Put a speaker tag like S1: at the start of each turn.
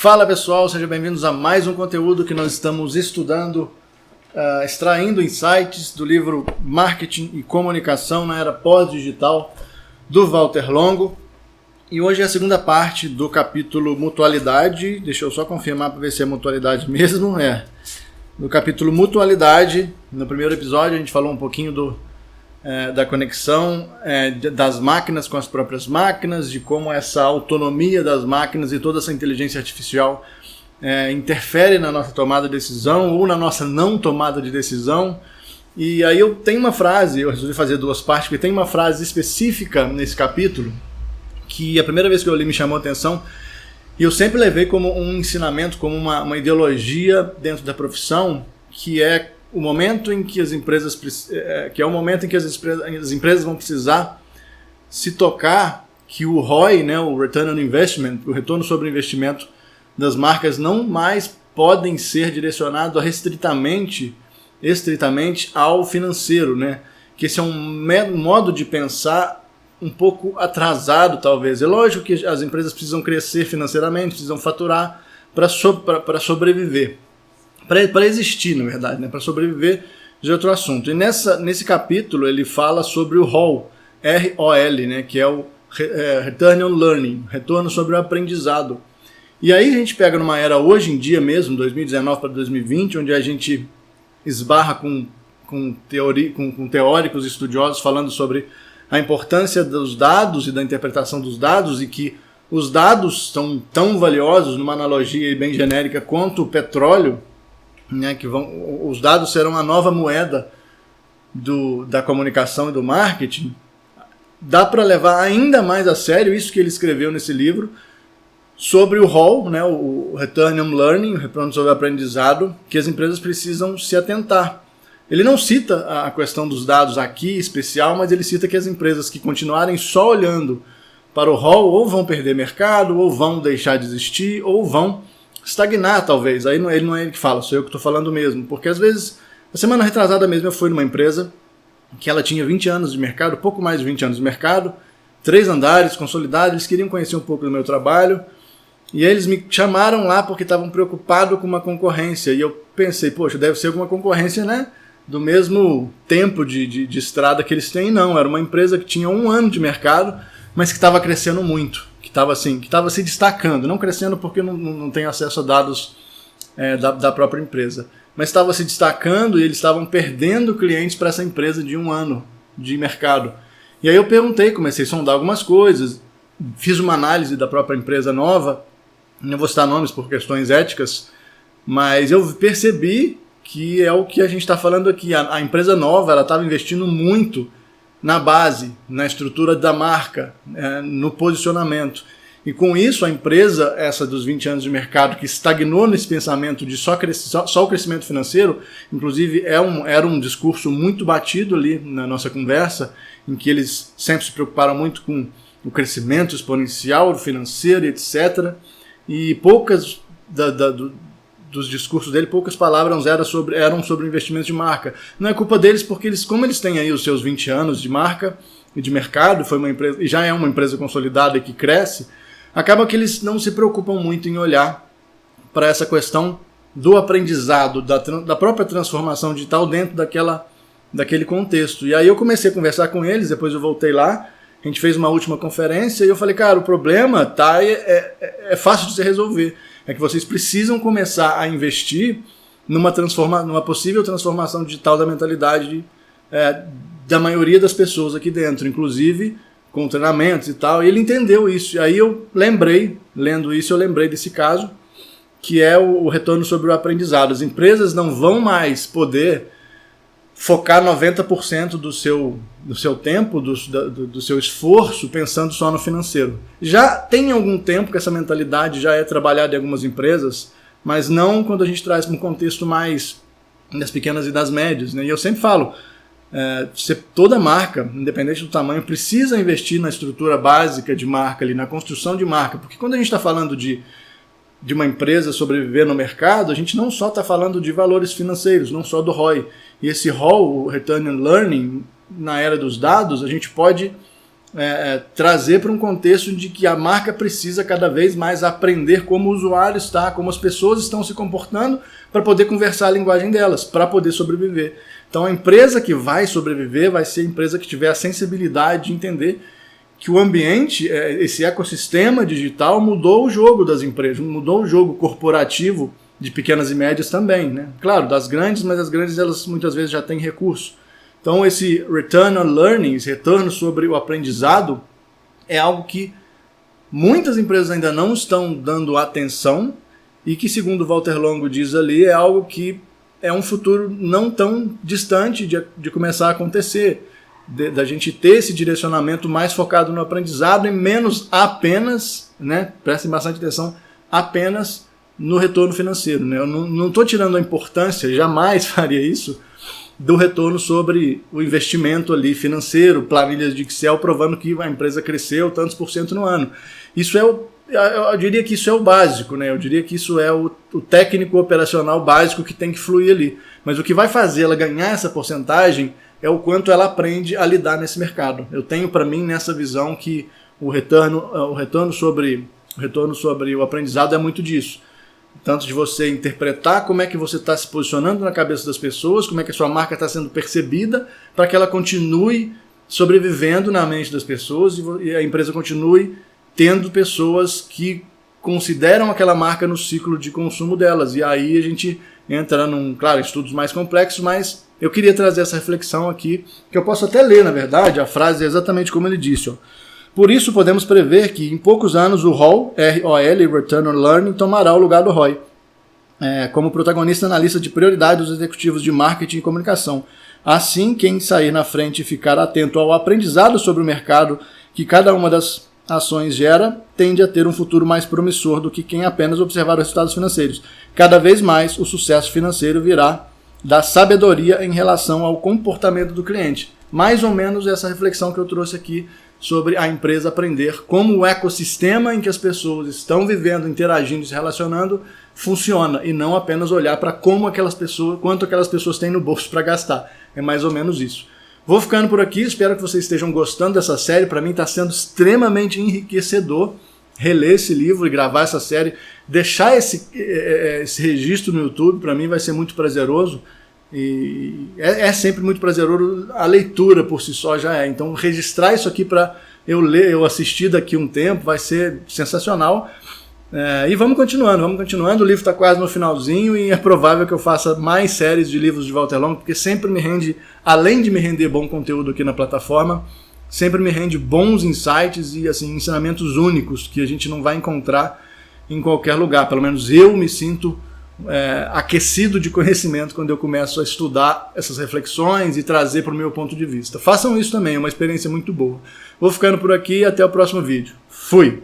S1: Fala pessoal, sejam bem-vindos a mais um conteúdo que nós estamos estudando, extraindo insights do livro Marketing e Comunicação na Era Pós-Digital, do Walter Longo. E hoje é a segunda parte do capítulo Mutualidade. Deixa eu só confirmar para ver se é mutualidade mesmo. No capítulo Mutualidade, no primeiro episódio a gente falou um pouquinho da conexão das máquinas com as próprias máquinas, de como essa autonomia das máquinas e toda essa inteligência artificial interfere na nossa tomada de decisão ou na nossa não tomada de decisão. E aí eu tenho uma frase, eu resolvi fazer duas partes, porque tem uma frase específica nesse capítulo que a primeira vez que eu li me chamou a atenção, e eu sempre levei como um ensinamento, como uma ideologia dentro da profissão, que é o momento em que as empresas vão precisar se tocar que o ROI, o Return on Investment, o retorno sobre o investimento das marcas, não mais podem ser direcionados estritamente ao financeiro, que esse é um modo de pensar um pouco atrasado, talvez. É lógico que as empresas precisam crescer financeiramente, precisam faturar para sobreviver. Para existir, na verdade, para sobreviver de outro assunto. E nesse capítulo ele fala sobre o ROL, R-O-L, que é o Return on Learning, retorno sobre o aprendizado. E aí a gente pega numa era hoje em dia mesmo, 2019 para 2020, onde a gente esbarra com teóricos estudiosos falando sobre a importância dos dados e da interpretação dos dados, e que os dados são tão valiosos, numa analogia bem genérica, quanto o petróleo, os dados serão a nova moeda da comunicação e do marketing. Dá para levar ainda mais a sério isso que ele escreveu nesse livro sobre o ROL, o Return on Learning, o retorno sobre o aprendizado, que as empresas precisam se atentar. Ele não cita a questão dos dados aqui especial, mas ele cita que as empresas que continuarem só olhando para o ROL ou vão perder mercado, ou vão deixar de existir, ou vão estagnar, talvez. Aí ele não é ele que fala, sou eu que estou falando mesmo. Porque às vezes, na semana retrasada mesmo, eu fui numa empresa que ela tinha 20 anos de mercado, pouco mais de 20 anos de mercado, 3 andares, consolidados, eles queriam conhecer um pouco do meu trabalho, e aí eles me chamaram lá porque estavam preocupados com uma concorrência. E eu pensei, poxa, deve ser alguma concorrência, do mesmo tempo de estrada que eles têm. Não, era uma empresa que tinha 1 ano de mercado, mas que estava crescendo muito, que estava se destacando, não crescendo porque não tem acesso a dados da própria empresa, mas estava se destacando, e eles estavam perdendo clientes para essa empresa de 1 ano de mercado. E aí eu perguntei, comecei a sondar algumas coisas, fiz uma análise da própria empresa nova, não vou citar nomes por questões éticas, mas eu percebi que é o que a gente está falando aqui. A empresa nova estava investindo muito na base, na estrutura da marca, no posicionamento. E com isso, a empresa, essa dos 20 anos de mercado, que estagnou nesse pensamento de só o crescimento financeiro, inclusive era um discurso muito batido ali na nossa conversa, em que eles sempre se preocuparam muito com o crescimento exponencial financeiro, etc. E poucas dos discursos dele, poucas palavras eram sobre investimentos de marca. Não é culpa deles, porque como eles têm aí os seus 20 anos de marca e de mercado, foi uma empresa, e já é uma empresa consolidada e que cresce, acaba que eles não se preocupam muito em olhar para essa questão do aprendizado, da própria transformação digital dentro daquele contexto. E aí eu comecei a conversar com eles, depois eu voltei lá, a gente fez uma última conferência, e eu falei, cara, o problema é fácil de se resolver. É que vocês precisam começar a investir numa possível transformação digital da mentalidade da maioria das pessoas aqui dentro, inclusive com treinamentos e tal. E ele entendeu isso. E aí eu lendo isso, eu lembrei desse caso, que é o retorno sobre o aprendizado. As empresas não vão mais poder focar 90% do seu tempo, do seu esforço, pensando só no financeiro. Já tem algum tempo que essa mentalidade já é trabalhada em algumas empresas, mas não quando a gente traz para um contexto mais das pequenas e das médias. E eu sempre falo, toda marca, independente do tamanho, precisa investir na estrutura básica de marca, ali, na construção de marca, porque quando a gente está falando de uma empresa sobreviver no mercado, a gente não só está falando de valores financeiros, não só do ROI. E esse ROI, o Return on Learning, na era dos dados, a gente pode trazer para um contexto de que a marca precisa cada vez mais aprender como o usuário está, como as pessoas estão se comportando para poder conversar a linguagem delas, para poder sobreviver. Então a empresa que vai sobreviver vai ser a empresa que tiver a sensibilidade de entender que o ambiente, esse ecossistema digital mudou o jogo das empresas, mudou o jogo corporativo de pequenas e médias também, né? Claro, das grandes, mas as grandes elas muitas vezes já têm recurso. Então esse return on learning, esse retorno sobre o aprendizado, é algo que muitas empresas ainda não estão dando atenção e que, segundo o Walter Longo diz ali, é algo que é um futuro não tão distante de começar a acontecer, da gente ter esse direcionamento mais focado no aprendizado e menos apenas, né, prestem bastante atenção, apenas no retorno financeiro. Né? Eu não estou tirando a importância, jamais faria isso, do retorno sobre o investimento ali financeiro, planilhas de Excel provando que a empresa cresceu tantos % no ano. Isso eu diria que isso é o básico, né? Eu diria que isso é o técnico operacional básico que tem que fluir ali. Mas o que vai fazer ela ganhar essa porcentagem é o quanto ela aprende a lidar nesse mercado. Eu tenho para mim nessa visão que o retorno sobre o aprendizado é muito disso. Tanto de você interpretar como é que você está se posicionando na cabeça das pessoas, como é que a sua marca está sendo percebida, para que ela continue sobrevivendo na mente das pessoas e a empresa continue tendo pessoas que consideram aquela marca no ciclo de consumo delas. E aí a gente entra claro, estudos mais complexos, mas eu queria trazer essa reflexão aqui, que eu posso até ler, na verdade, a frase é exatamente como ele disse, ó. Por isso, podemos prever que, em poucos anos, o ROL, R-O-L, Return on Learning, tomará o lugar do ROI, como protagonista na lista de prioridade dos executivos de marketing e comunicação. Assim, quem sair na frente e ficar atento ao aprendizado sobre o mercado que cada uma das ações gera, tende a ter um futuro mais promissor do que quem apenas observar os resultados financeiros. Cada vez mais, o sucesso financeiro virá da sabedoria em relação ao comportamento do cliente. Mais ou menos essa reflexão que eu trouxe aqui sobre a empresa aprender como o ecossistema em que as pessoas estão vivendo, interagindo, se relacionando, funciona, e não apenas olhar para quanto aquelas pessoas têm no bolso para gastar. É mais ou menos isso. Vou ficando por aqui, espero que vocês estejam gostando dessa série. Para mim está sendo extremamente enriquecedor reler esse livro e gravar essa série, deixar esse registro no YouTube, para mim vai ser muito prazeroso. E é sempre muito prazeroso, a leitura por si só já é. Então registrar isso aqui para eu ler, eu assistir daqui um tempo, vai ser sensacional. E vamos continuando. O livro está quase no finalzinho e é provável que eu faça mais séries de livros de Walter Longo, porque sempre me rende, além de me render bom conteúdo aqui na plataforma, sempre me rende bons insights e assim, ensinamentos únicos que a gente não vai encontrar em qualquer lugar. Pelo menos eu me sinto aquecido de conhecimento quando eu começo a estudar essas reflexões e trazer para o meu ponto de vista. Façam isso também, é uma experiência muito boa. Vou ficando por aqui e até o próximo vídeo. Fui!